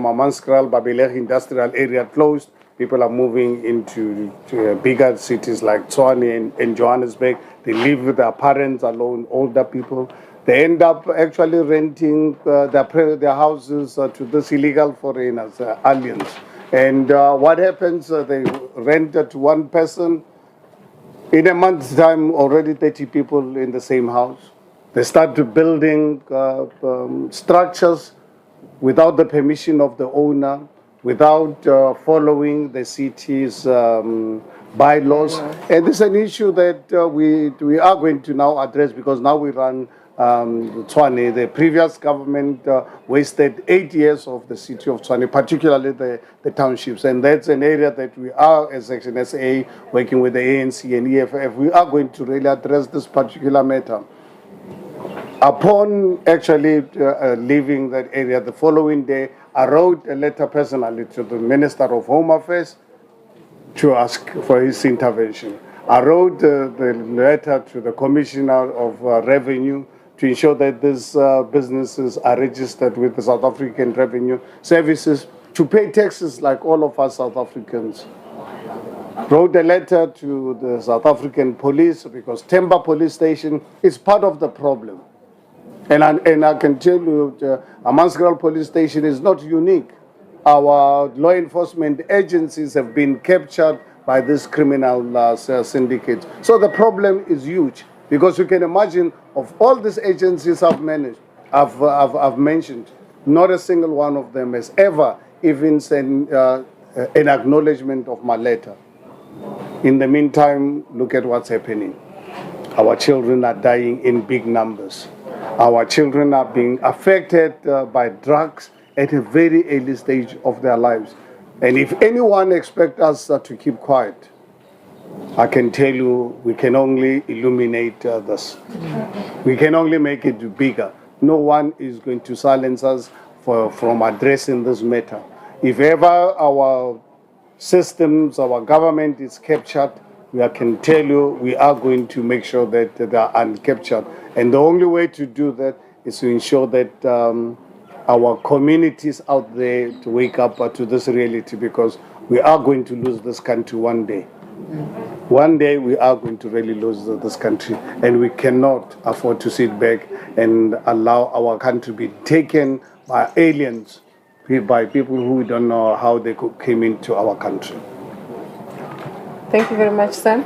Hammanskraal, Babelege industrial area closed. People are moving into bigger cities like Tshwane and Johannesburg. They live with their parents alone, older people. They end up actually renting their houses to these illegal foreigners, aliens. And what happens, they rent to one person. In a month's time, already 30 people in the same house. They start to building structures without the permission of the owner, without following the city's bylaws. And this is an issue that we are going to now address, because now we run Tshwane. The previous government wasted 8 years of the city of Tshwane, particularly the townships. And that's an area that we are, as Section SA, working with the ANC and EFF, we are going to really address this particular matter. Upon actually leaving that area, the following day, I wrote a letter personally to the Minister of Home Affairs to ask for his intervention. I wrote the letter to the Commissioner of Revenue to ensure that these businesses are registered with the South African Revenue Services to pay taxes like all of us South Africans. Wrote a letter to the South African police, because Themba police station is part of the problem. And I can tell you, Hammanskraal police station is not unique. Our law enforcement agencies have been captured by this criminal syndicate. So the problem is huge, because you can imagine, of all these agencies I've mentioned, not a single one of them has ever even sent an acknowledgement of my letter. In the meantime, look at what's happening. Our children are dying in big numbers. Our children are being affected by drugs at a very early stage of their lives. And if anyone expects us to keep quiet, I can tell you we can only illuminate this. We can only make it bigger. No one is going to silence us from addressing this matter. If ever our systems, our government is captured, I can tell you we are going to make sure that they are uncaptured. And the only way to do that is to ensure that our communities out there to wake up to this reality, because we are going to lose this country one day. One day we are going to really lose this country, and we cannot afford to sit back and allow our country to be taken by aliens, by people who don't know how they came into our country. Thank you very much, Sam.